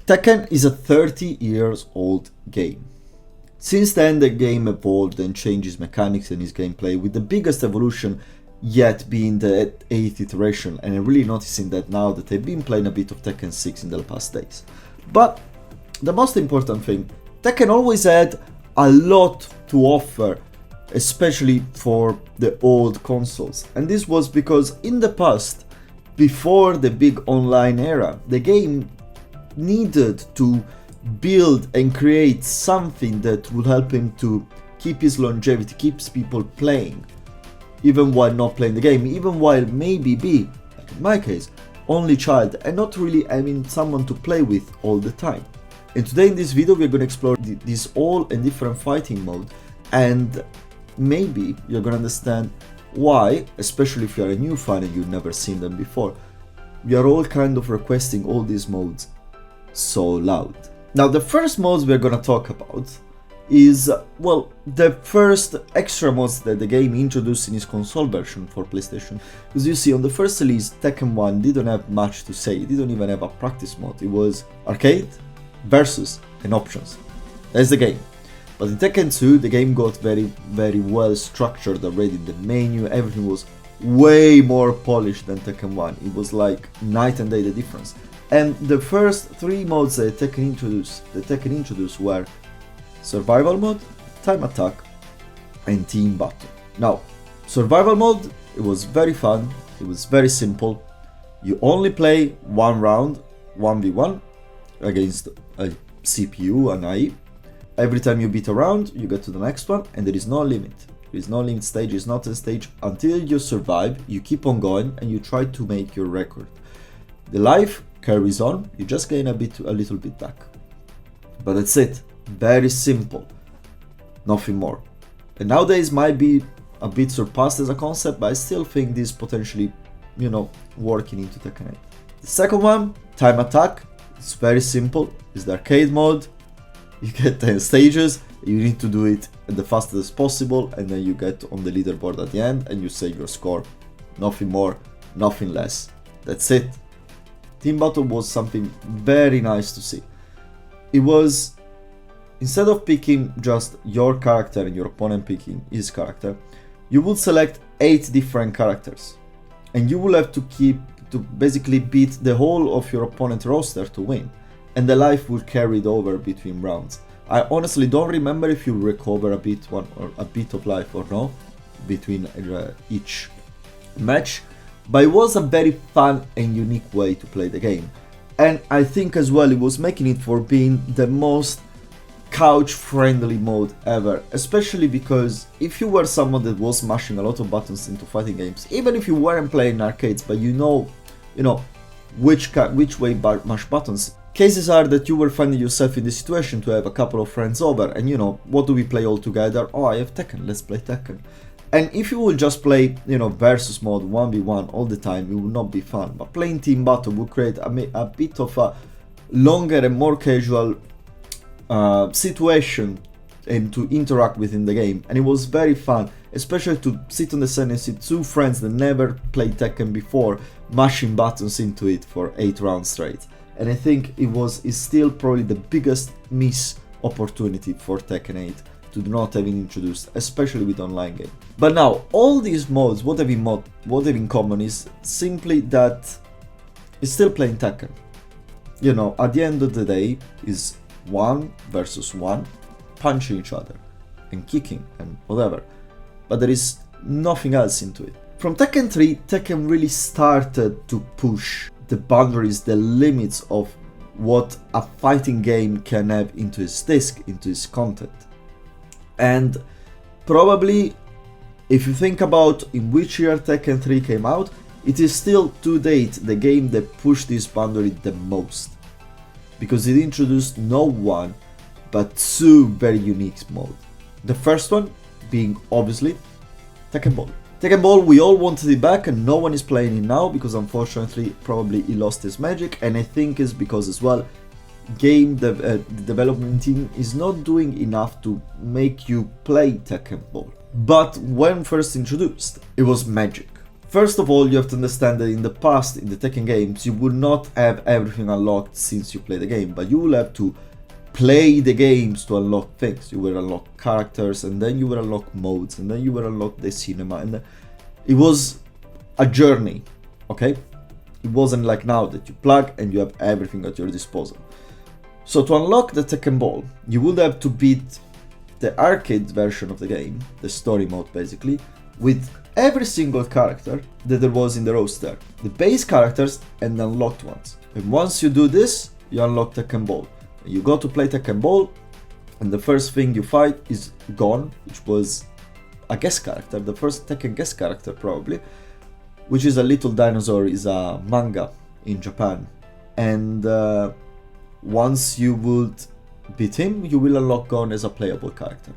Tekken is a 30 years old game. Since then the game evolved and changed its mechanics and its gameplay, with the biggest evolution yet being the 8th iteration, and I'm really noticing that now that I've been playing a bit of Tekken 6 in the past days. But the most important thing, Tekken always had a lot to offer, especially for the old consoles, and this was because in the past, before the big online era, the game needed to build and create something that would help him to keep his longevity, keeps people playing, even while not playing the game, even while maybe be, like in my case, only child and not really having someone to play with all the time. And today in this video we're going to explore this all and different fighting mode, and maybe you're going to understand why, especially if you're a new fan and you've never seen them before, we are all kind of requesting all these modes so loud. Now the first modes we're gonna talk about is, well, the first extra modes that the game introduced in its console version for PlayStation. Because you see, on the first release, Tekken 1 didn't have much to say, it didn't even have a practice mode, it was arcade, versus, and options. That's the game. But in Tekken 2, the game got very well structured already, the menu, everything was way more polished than Tekken 1, it was like night and day the difference. And the first 3 modes that Tekken introduced were Survival Mode, Time Attack, and Team Battle. Now, Survival Mode, it was very fun, it was very simple. You only play one round, 1v1, against a CPU, an AI. Every time you beat a round, you get to the next one, and there is no limit. There is no limit stage, it's not a stage. Until you survive, you keep on going, and you try to make your record. The life carries on, you just gain a little bit back. But that's it, very simple, nothing more. And nowadays might be a bit surpassed as a concept, but I still think this potentially, working into Tekken 8. The second one, Time Attack, it's very simple, it's the arcade mode, you get 10 stages, you need to do it the fastest as possible, and then you get on the leaderboard at the end and you save your score. Nothing more, nothing less, that's it. Team Battle was something very nice to see. It was, instead of picking just your character and your opponent picking his character, you would select 8 different characters, and you will have to basically beat the whole of your opponent's roster to win, and the life will carry it over between rounds. I honestly don't remember if you recover a bit of life or no between each match. But it was a very fun and unique way to play the game, and I think as well it was making it for being the most couch friendly mode ever, especially because if you were someone that was mashing a lot of buttons into fighting games, even if you weren't playing arcades but you know which way mash buttons, cases are that you were finding yourself in the situation to have a couple of friends over and what do we play all together? Oh, I have Tekken, let's play Tekken. And if you will just play, versus mode 1v1 all the time, it will not be fun. But playing Team Battle will create a bit of a longer and more casual situation and to interact within the game. And it was very fun, especially to sit on the side and see 2 friends that never played Tekken before, mashing buttons into it for 8 rounds straight. And I think it's still probably the biggest miss opportunity for Tekken 8. To not having introduced, especially with online game. But now, all these modes, what have in common is simply that it's still playing Tekken. At the end of the day, is 1 versus 1, punching each other, and kicking, and whatever. But there is nothing else into it. From Tekken 3, Tekken really started to push the boundaries, the limits of what a fighting game can have into its disc, into its content. And probably, if you think about in which year Tekken 3 came out, it is still to date the game that pushed this boundary the most, because it introduced not 1 but 2 very unique modes. The first one being obviously Tekken Ball. Tekken Ball, we all wanted it back and no one is playing it now because unfortunately probably it lost its magic, and I think it's because as well the development team is not doing enough to make you play Tekken Ball. But when first introduced, it was magic. First of all, you have to understand that in the past, in the Tekken games, you would not have everything unlocked since you play the game, but you will have to play the games to unlock things. You will unlock characters, and then you will unlock modes, and then you will unlock the cinema, and it was a journey, okay? It wasn't like now that you plug and you have everything at your disposal. So to unlock the Tekken Ball, you would have to beat the arcade version of the game, the story mode basically, with every single character that there was in the roster, the base characters and the unlocked ones. And once you do this, you unlock Tekken Ball. You go to play Tekken Ball, and the first thing you fight is Gon, which was a guest character, the first Tekken guest character probably, which is a little dinosaur, is a manga in Japan. And once you would beat him, you will unlock Gon as a playable character.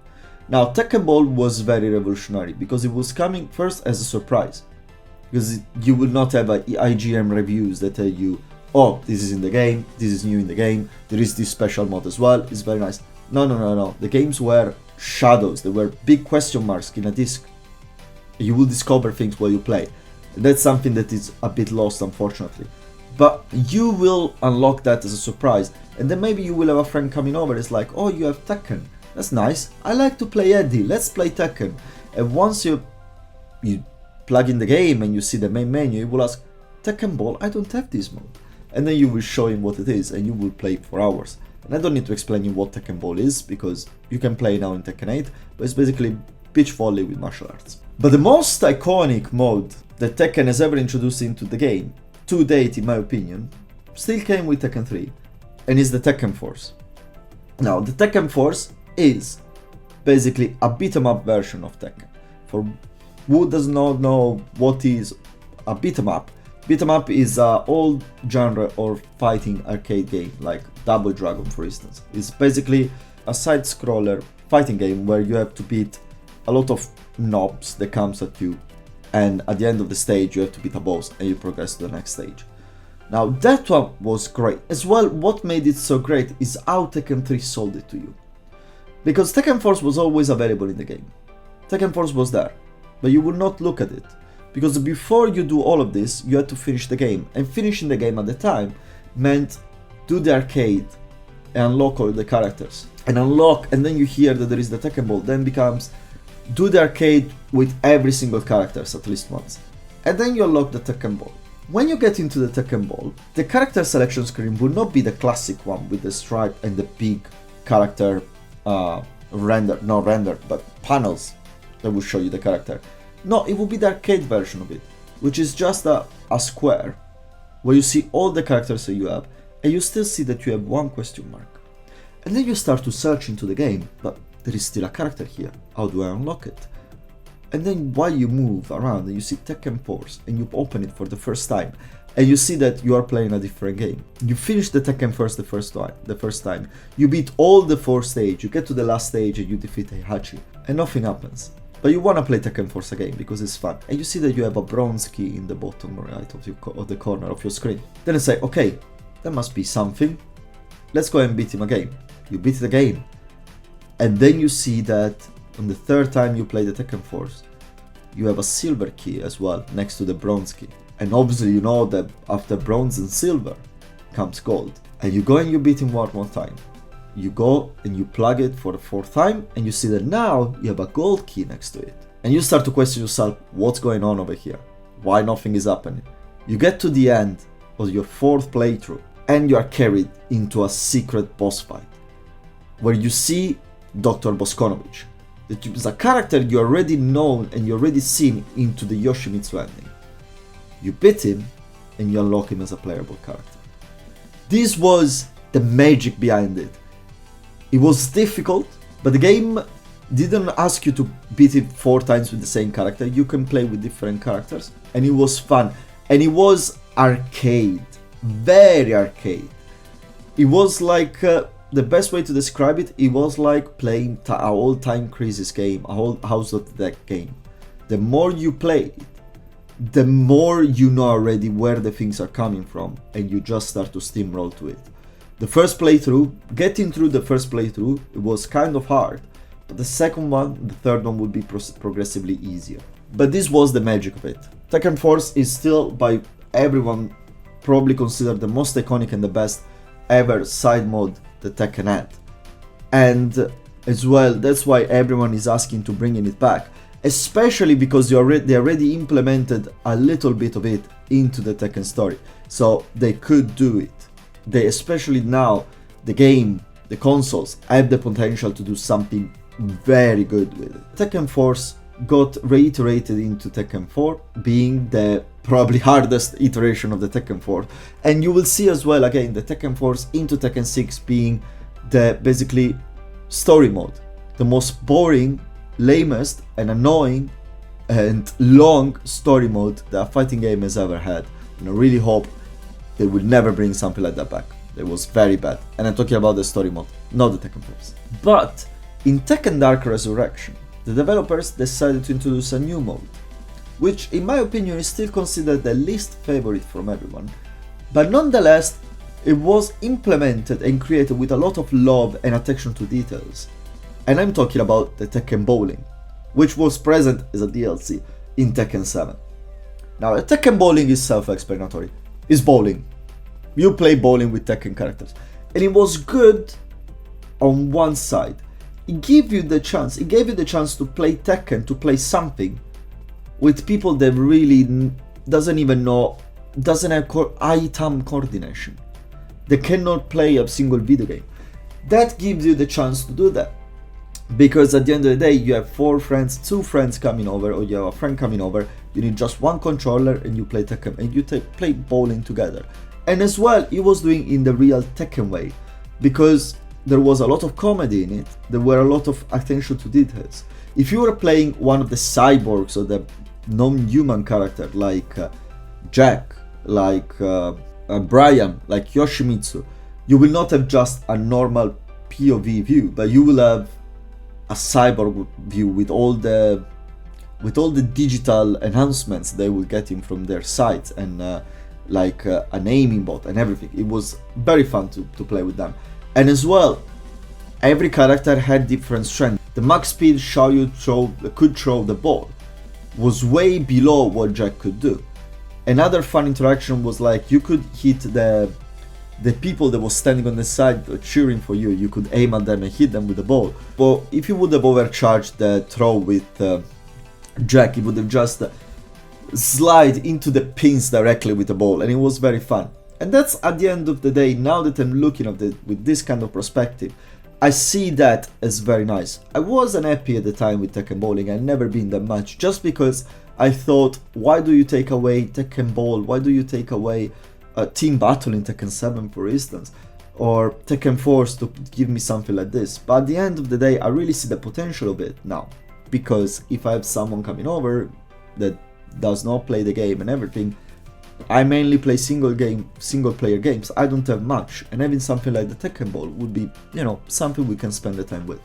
Now, Tekken Ball was very revolutionary because it was coming first as a surprise. Because you will not have IGM reviews that tell you, oh, this is in the game, this is new in the game, there is this special mode as well, it's very nice. No. The games were shadows, they were big question marks in a disc. You will discover things while you play. That's something that is a bit lost, unfortunately. But you will unlock that as a surprise. And then maybe you will have a friend coming over, it's like, oh, you have Tekken. That's nice. I like to play Eddie. Let's play Tekken. And once you plug in the game and you see the main menu, you will ask, Tekken Ball, I don't have this mode. And then you will show him what it is and you will play for hours. And I don't need to explain you what Tekken Ball is because you can play now in Tekken 8, but it's basically beach volley with martial arts. But the most iconic mode that Tekken has ever introduced into the game, to date in my opinion, still came with Tekken 3 and is the Tekken Force. Now, the Tekken Force is basically a beat-em-up version of Tekken. For who does not know what is a beat-em-up, beat-em-up is an old genre of fighting arcade game, like Double Dragon for instance. It's basically a side-scroller fighting game where you have to beat a lot of knobs that comes at you, and at the end of the stage you have to beat a boss and you progress to the next stage. Now that one was great. As well, what made it so great is how Tekken 3 sold it to you. Because Tekken Force was always available in the game. Tekken Force was there, but you would not look at it. Because before you do all of this, you had to finish the game. And finishing the game at the time meant do the arcade and unlock all the characters. And then you hear that there is the Tekken Ball, then becomes do the arcade with every single characters at least once. And then you unlock the Tekken Ball. When you get into the Tekken Ball, the character selection screen will not be the classic one with the stripe and the big character but panels that will show you the character. No, it will be the arcade version of it, which is just a square where you see all the characters that you have and you still see that you have one question mark. And then you start to search into the game, but there is still a character here. How do I unlock it? And then while you move around and you see Tekken Force and you open it for the first time and you see that you are playing a different game. You finish the Tekken Force the first time. You beat all the 4 stages, you get to the last stage and you defeat Heihachi and nothing happens. But you want to play Tekken Force again because it's fun. And you see that you have a bronze key in the bottom right of the corner of your screen. Then you say, okay, that must be something. Let's go and beat him again. You beat the game. And then you see that on the 3rd time you play the Tekken Force, you have a silver key as well next to the bronze key. And obviously you know that after bronze and silver comes gold. And you go and you beat him one more time. You go and you plug it for the 4th time and you see that now you have a gold key next to it. And you start to question yourself, what's going on over here? Why nothing is happening? You get to the end of your 4th playthrough and you are carried into a secret boss fight where you see Dr. Boskonovich. That is a character you already known and you already seen into the Yoshimitsu ending. You beat him and you unlock him as a playable character. This was the magic behind it. It was difficult, but the game didn't ask you to beat it 4 times with the same character. You can play with different characters and it was fun. And it was arcade, very arcade. It was like, the best way to describe it, it was like playing an all-time Crisis game, a whole House of the Deck game. The more you play it, the more you know already where the things are coming from and you just start to steamroll to it. The first playthrough, getting through the first playthrough, it was kind of hard, but the second one, the third one would be progressively easier. But this was the magic of it. Tekken Force is still by everyone probably considered the most iconic and the best ever side mode that Tekken had. And as well, that's why everyone is asking to bringing it back, especially because they already implemented a little bit of it into the Tekken story, so they could do it. They, especially now, the game, the consoles have the potential to do something very good with it. Tekken Force got reiterated into Tekken 4, being the probably hardest iteration of the Tekken 4, and you will see as well again the Tekken Force into Tekken 6 being the basically story mode, the most boring, lamest and annoying and long story mode that a fighting game has ever had, and I really hope they will never bring something like that back. It was very bad, and I'm talking about the story mode, not the Tekken Force. But in Tekken Dark Resurrection, the developers decided to introduce a new mode, which in my opinion is still considered the least favorite from everyone, but nonetheless it was implemented and created with a lot of love and attention to details. And I'm talking about the Tekken Bowling, which was present as a DLC in Tekken 7. Now, the Tekken Bowling is self-explanatory. It's bowling. You play bowling with Tekken characters. And it was good on one side. It gave you the chance to play Tekken, to play something with people that really doesn't have eye-thumb coordination. They cannot play a single video game. That gives you the chance to do that. Because at the end of the day, you have two friends coming over, or you have a friend coming over, you need just one controller and you play Tekken, and you play bowling together. And as well, he was doing in the real Tekken way, because there was a lot of comedy in it, there were a lot of attention to details. If you were playing one of the cyborgs or the non-human character like Jack, like Brian, like Yoshimitsu, you will not have just a normal POV view, but you will have a cyborg view with all the digital enhancements they will get in from their sites, and like an aiming bot and everything. It was very fun to play with them. And as well, every character had different strength. The max speed could throw the ball was way below what Jack could do. Another fun interaction was like you could hit the people that was standing on the side cheering for you. You could aim at them and hit them with the ball. But if you would have overcharged the throw with Jack, it would have just slide into the pins directly with the ball, and it was very fun. And that's at the end of the day, now that I'm looking at it with this kind of perspective, I see that as very nice. I wasn't happy at the time with Tekken Bowling, I'd never been that much, just because I thought, why do you take away Tekken Ball? Why do you take away Team Battle in Tekken 7, for instance? Or Tekken Force to give me something like this? But at the end of the day, I really see the potential of it now. Because if I have someone coming over that does not play the game and everything, I mainly play single player games. I don't have much, and having something like the Tekken Ball would be, something we can spend the time with,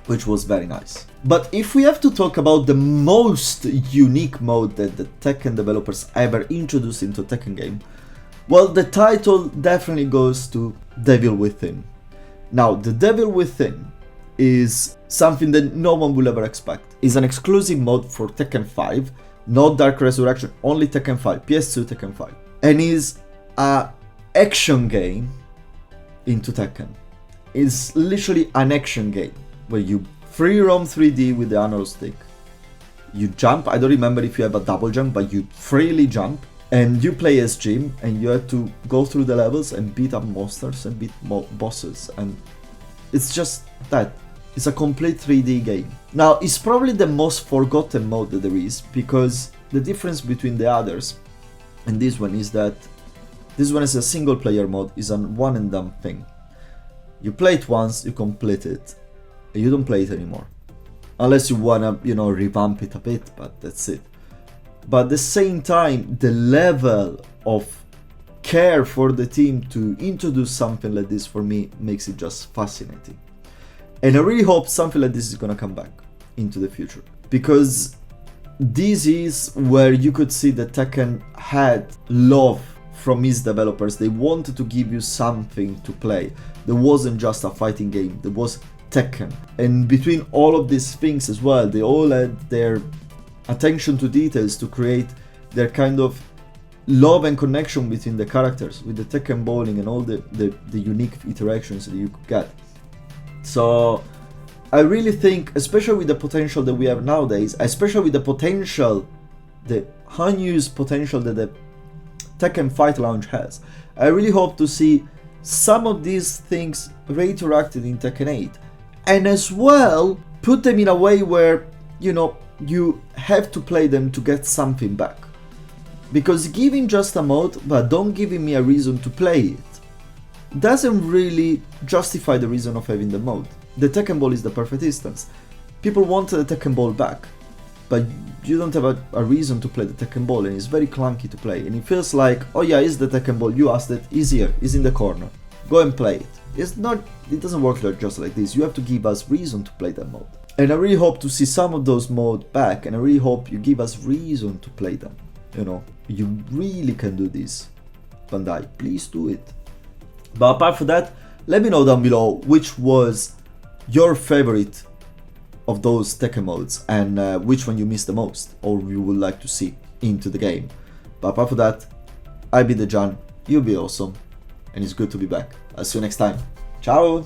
which was very nice. But if we have to talk about the most unique mode that the Tekken developers ever introduced into Tekken game, well, the title definitely goes to Devil Within. Now, the Devil Within is something that no one will ever expect. It's an exclusive mode for Tekken 5, not Dark Resurrection, only Tekken 5, PS2 Tekken 5. And is a action game into Tekken. It's literally an action game where you free roam 3D with the analog stick. You jump, I don't remember if you have a double jump, but you freely jump. And you play as Jim, and you have to go through the levels and beat up monsters and beat bosses. And it's just that. It's a complete 3D game. Now, it's probably the most forgotten mode that there is, because the difference between the others and this one is that this one is a single player mode, is a one and done thing. You play it once, you complete it, and you don't play it anymore. Unless you wanna, revamp it a bit, but that's it. But at the same time, the level of care for the team to introduce something like this for me makes it just fascinating. And I really hope something like this is gonna come back into the future, because this is where you could see that Tekken had love from his developers. They wanted to give you something to play. There wasn't just a fighting game, there was Tekken. And between all of these things as well, they all had their attention to details to create their kind of love and connection between the characters with the Tekken bowling and all the unique interactions that you could get. So I really think, especially with the potential that we have nowadays, especially with the potential, the unused potential that the Tekken Fight Lounge has, I really hope to see some of these things reiterated in Tekken 8, and as well put them in a way where, you know, you have to play them to get something back. Because giving just a mode but don't giving me a reason to play it doesn't really justify the reason of having the mode. The Tekken Ball is the perfect instance. People want the Tekken Ball back, but you don't have a reason to play the Tekken Ball, and it's very clunky to play, and it feels like, oh yeah, it's the Tekken Ball, you asked it, it's here, it's in the corner, go and play it. It's not, it doesn't work just like this. You have to give us reason to play that mode. And I really hope to see some of those modes back, and I really hope you give us reason to play them. You know, you really can do this, Bandai, please do it. But apart from that, let me know down below which was your favorite of those Tekken modes, and which one you missed the most or you would like to see into the game. But apart from that, I be the John, you be awesome, and it's good to be back. I'll see you next time. Ciao!